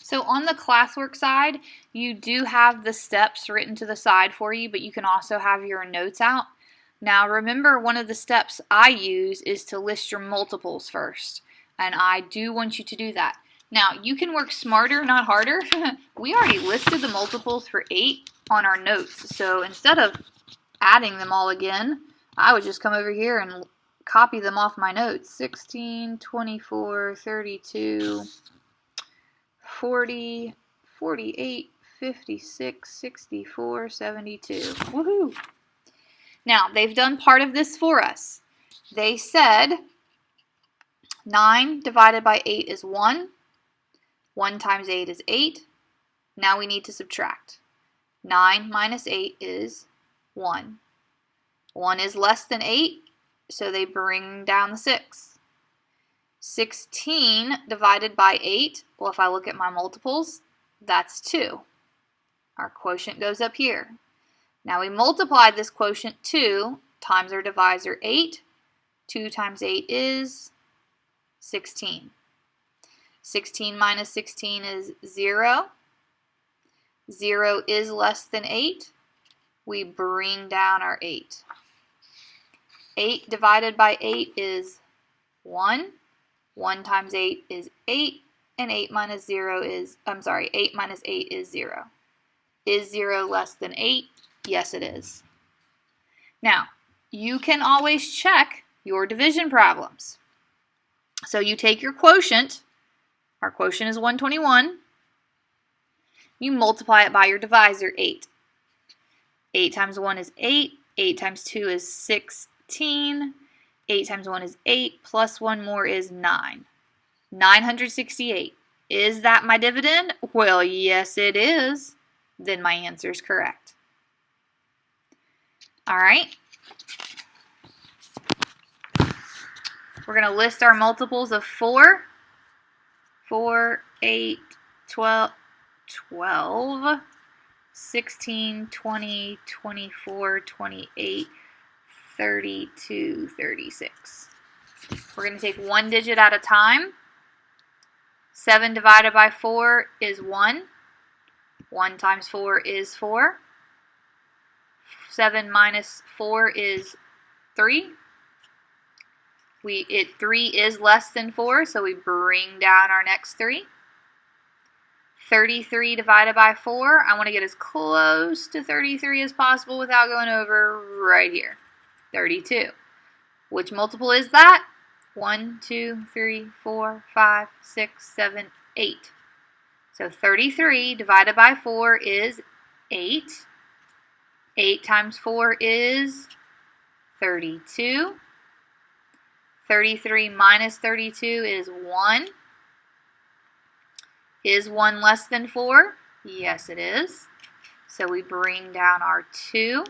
So on the classwork side, you do have the steps written to the side for you, but you can also have your notes out. Now remember, one of the steps I use is to list your multiples first, and I do want you to do that. Now you can work smarter, not harder. We already listed the multiples for 8 on our notes, so instead of adding them all again, I would just come over here and copy them off my notes. 16, 24, 32, 40, 48, 56, 64, 72. Woohoo! Now, they've done part of this for us. They said 9 divided by 8 is 1. 1 times 8 is 8. Now we need to subtract. 9 minus 8 is 1. 1 is less than 8, so they bring down the 6. 16 divided by 8, well, if I look at my multiples, that's 2. Our quotient goes up here. Now we multiply this quotient 2 times our divisor 8. 2 times 8 is 16. 16 minus 16 is 0. 0 is less than 8. We bring down our 8. 8 divided by 8 is 1. 1 times 8 is 8. And 8 minus 8 minus 8 is 0. Is 0 less than 8? Yes, it is. Now, you can always check your division problems. So you take your quotient. Our quotient is 121. You multiply it by your divisor, 8. 8 times 1 is 8. 8 times 2 is 16. 8 times 1 is 8. Plus 1 more is 9. 968. Is that my dividend? Well, yes, it is. Then my answer is correct. All right. We're going to list our multiples of 4. 4, 8, 12, 16, 20, 24, 28, 32, 36. We're going to take one digit at a time. 7 divided by 4 is 1. 1 times 4 is 4. 7 minus 4 is 3. 3 is less than 4, so we bring down our next 3. 33 divided by 4, I want to get as close to 33 as possible without going over right here. 32. Which multiple is that? 1, 2, 3, 4, 5, 6, 7, 8. So 33 divided by 4 is 8. 8 times 4 is 32. 33 minus 32 is 1. Is 1 less than 4? Yes, it is. So we bring down our 2.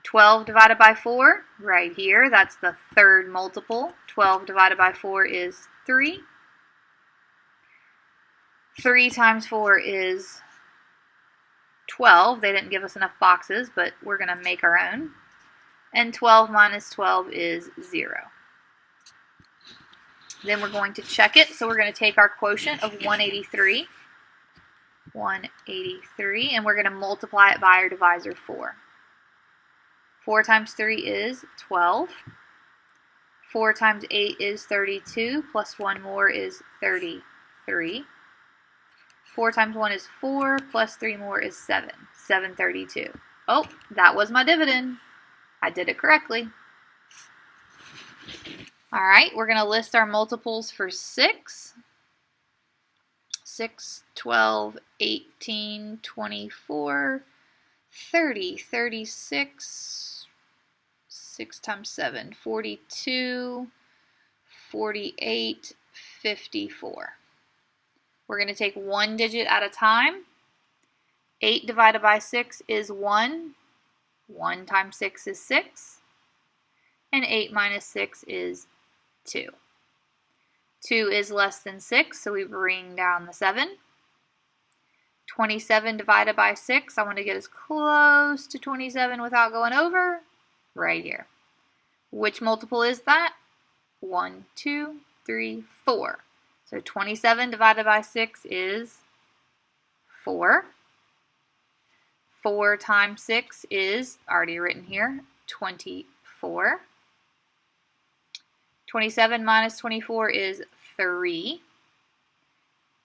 12 divided by 4, right here, that's the third multiple. 12 divided by 4 is 3. 3 times 4 is 12. They didn't give us enough boxes, but we're going to make our own. And 12 minus 12 is 0. Then we're going to check it. So we're going to take our quotient of 183. 183. And we're going to multiply it by our divisor 4. 4 times 3 is 12. 4 times 8 is 32. Plus 1 more is 33. 4 times 1 is 4. Plus 3 more is 7. 732. Oh, that was my dividend. I did it correctly. All right, we're going to list our multiples for 6. 6, 12, 18, 24, 30, 36, 6 times 7, 42, 48, 54. We're going to take one digit at a time. 8 divided by 6 is 1. 1 times 6 is 6. And 8 minus 6 is 2. 2 is less than 6, so we bring down the 7. 27 divided by 6, I want to get as close to 27 without going over, right here. Which multiple is that? 1, 2, 3, 4. So So 27 divided by 6 is 4. 4 times 6 is, already written here, 24. 27 minus 24 is 3.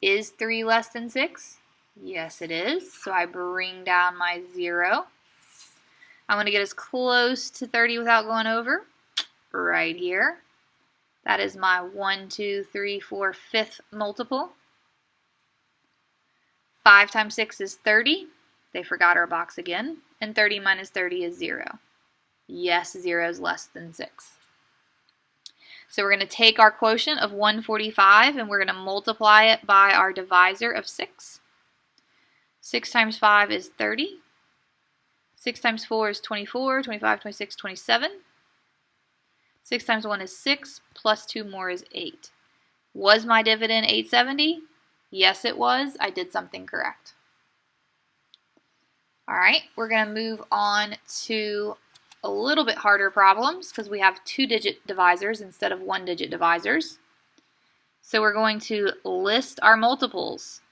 Is 3 less than 6? Yes, it is. So I bring down my 0. I'm going to get as close to 30 without going over. Right here. That is my 1, 2, 3, 4, 5th multiple. 5 times 6 is 30. They forgot our box again. And 30 minus 30 is 0. Yes, 0 is less than 6. So we're going to take our quotient of 145 and we're going to multiply it by our divisor of 6. 6 times 5 is 30. 6 times 4 is 24, 25, 26, 27. 6 times 1 is 6, plus 2 more is 8. Was my dividend 870? Yes, it was. I did something correct. All right, we're going to move on to a little bit harder problems because we have 2-digit divisors instead of 1-digit divisors. So we're going to list our multiples.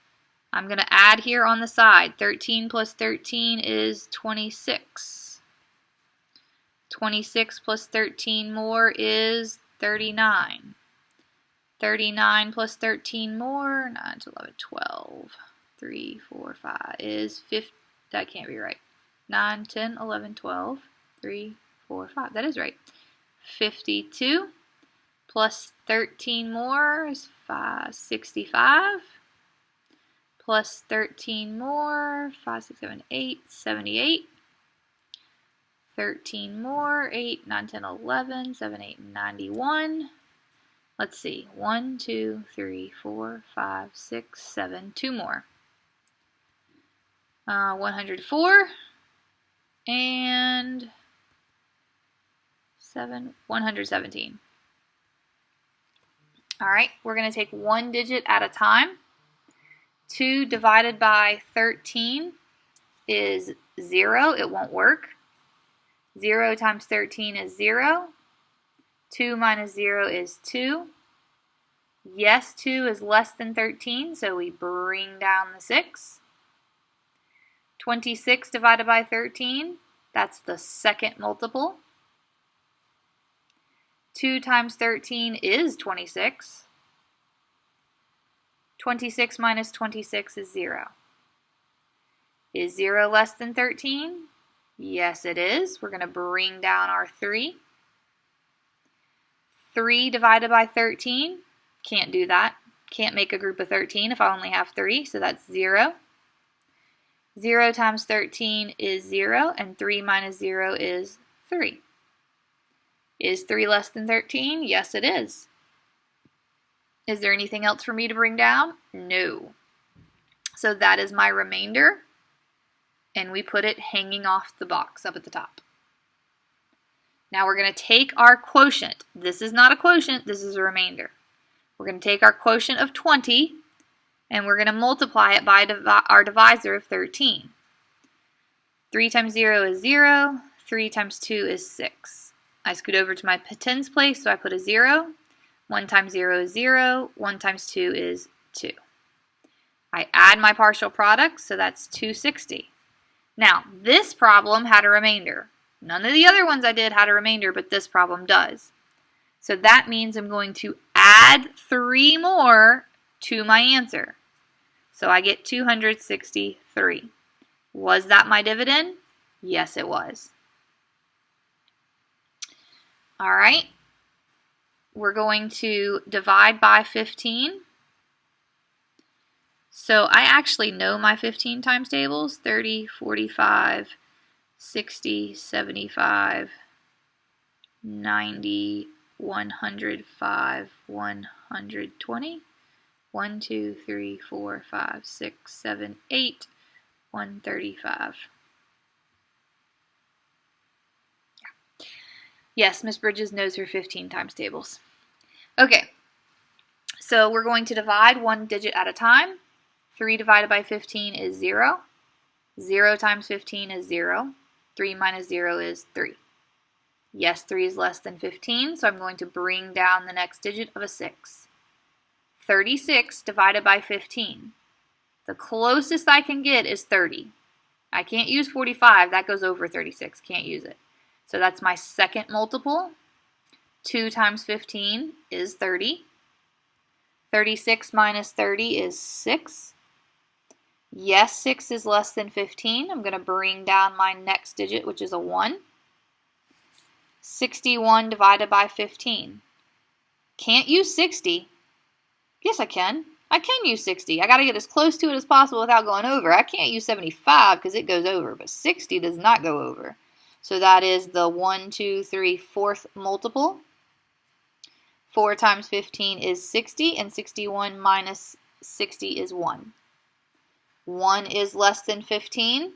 I'm going to add here on the side. 13 plus 13 is 26. 26 plus 13 more is 39. 39 plus 13 more, 9 to 11, 12. 3, 4, 5 is 50. That can't be right. 9, 10, 11, 12. 3, 4, 5. That is right. 52 plus 13 more is 65. Plus 13 more, 5, 6, 7, 8, 78. 13 more, 8, 9, 10, 11, 7, 8, 91. Let's see, 1, 2, 3, 4, 5, 6, 7, 2 more. 104 and 117. All right, we're going to take 1 digit at a time. 2 divided by 13 is 0. It won't work. 0 times 13 is 0. 2 minus 0 is 2. Yes, 2 is less than 13, so we bring down the 6. 26 divided by 13, that's the second multiple. 2 times 13 is 26. 26 minus 26 is 0. Is 0 less than 13? Yes, it is. We're going to bring down our 3. 3 divided by 13, can't do that. Can't make a group of 13 if I only have 3, so that's 0. 0 times 13 is 0, and 3 minus 0 is 3. Is 3 less than 13? Yes, it is. Is there anything else for me to bring down? No. So that is my remainder, and we put it hanging off the box up at the top. Now we're going to take our quotient. This is not a quotient, this is a remainder. We're going to take our quotient of 20, and we're going to multiply it by our divisor of 13. 3 times 0 is 0, 3 times 2 is 6. I scoot over to my tens place, so I put a 0. 1 times 0 is 0, 1 times 2 is 2. I add my partial products, so that's 260. Now, this problem had a remainder. None of the other ones I did had a remainder, but this problem does. So that means I'm going to add 3 more to my answer. So I get 263. Was that my dividend? Yes, it was. All right. We're going to divide by 15. So I actually know my 15 times tables. 30, 45, 60, 75, 90, 105, 120. 1, 2, 3, 4, 5, 6, 7, 8, 135. Yeah. Yes, Miss Bridges knows her 15 times tables. Okay, so we're going to divide 1 digit at a time. 3 divided by 15 is 0. 0 times 15 is 0. 3 minus 0 is 3. Yes, 3 is less than 15, so I'm going to bring down the next digit of a 6. 36 divided by 15. The closest I can get is 30. I can't use 45. That goes over 36. Can't use it. So that's my second multiple. 2 times 15 is 30. 36 minus 30 is 6. Yes, 6 is less than 15. I'm going to bring down my next digit, which is a 1. 61 divided by 15. Can't use 60. Yes, I can. I can use 60. I got to get as close to it as possible without going over. I can't use 75 because it goes over, but 60 does not go over. So that is the 1, 2, 3, 4th multiple. 4 times 15 is 60, and 61 minus 60 is 1. 1 is less than 15.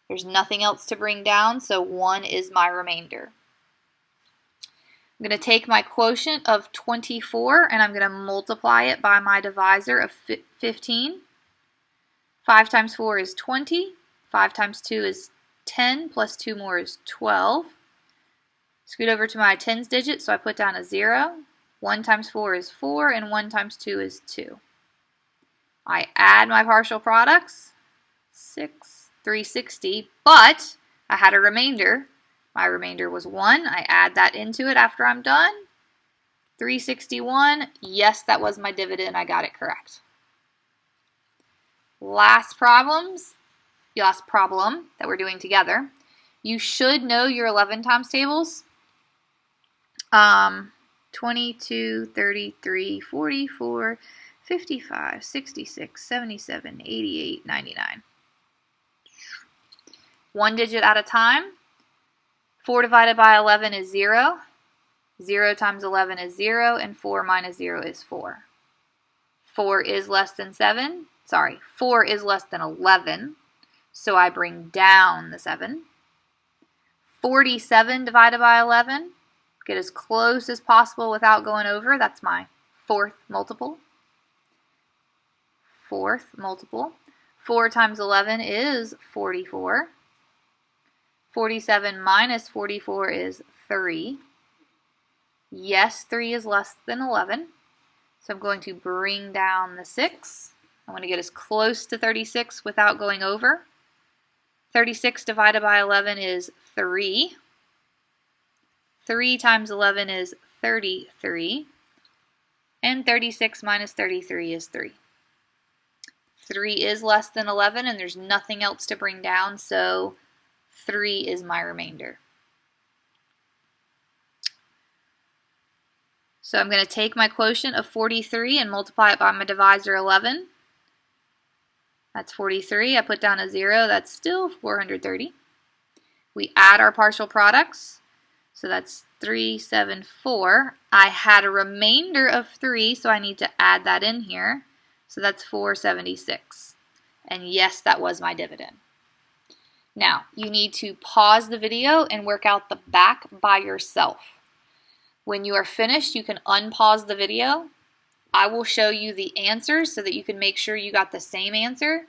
There's nothing else to bring down, so 1 is my remainder. I'm going to take my quotient of 24 and I'm going to multiply it by my divisor of 15. 5 times 4 is 20. 5 times 2 is 10, plus 2 more is 12. Scoot over to my tens digit, so I put down a 0. 1 times 4 is 4, and 1 times 2 is 2. I add my partial products, 360, but I had a remainder. My remainder was 1. I add that into it after I'm done. 361. Yes, that was my dividend. I got it correct. Last problem that we're doing together. You should know your 11 times tables. 22, 33, 44, 55, 66, 77, 88, 99. One digit at a time. 4 divided by 11 is 0. 0 times 11 is 0, and 4 minus 0 is 4. 4 is less than 7. Sorry, 4 is less than 11, so I bring down the 7. 47 divided by 11. Get as close as possible without going over. That's my 4th multiple. 4th multiple. 4 times 11 is 44. 47 minus 44 is 3. Yes, 3 is less than 11. So I'm going to bring down the 6. I want to get as close to 36 without going over. 36 divided by 11 is 3. 3 times 11 is 33. And 36 minus 33 is 3. 3 is less than 11, and there's nothing else to bring down, so 3 is my remainder. So I'm going to take my quotient of 43 and multiply it by my divisor 11. That's 43. I put down a 0. That's still 430. We add our partial products. So that's 3, 7, 4. I had a remainder of 3, so I need to add that in here. So that's 476. And yes, that was my dividend. Now, you need to pause the video and work out the back by yourself. When you are finished, you can unpause the video. I will show you the answers so that you can make sure you got the same answer.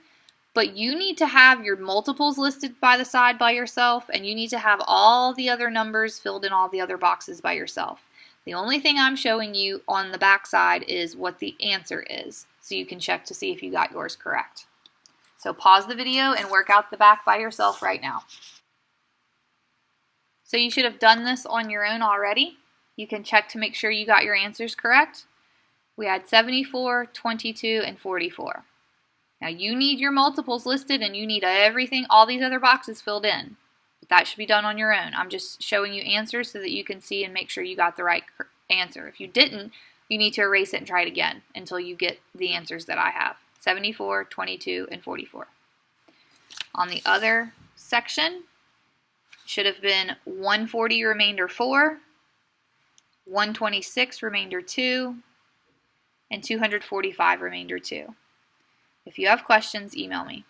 But you need to have your multiples listed by the side by yourself, and you need to have all the other numbers filled in all the other boxes by yourself. The only thing I'm showing you on the back side is what the answer is, so you can check to see if you got yours correct. So pause the video and work out the back by yourself right now. So you should have done this on your own already. You can check to make sure you got your answers correct. We had 74, 22, and 44. Now you need your multiples listed and you need everything, all these other boxes filled in. But that should be done on your own. I'm just showing you answers so that you can see and make sure you got the right answer. If you didn't, you need to erase it and try it again until you get the answers that I have. 74, 22, and 44. On the other section, should have been 140 remainder 4, 126 remainder 2, and 245 remainder 2. If you have questions, email me.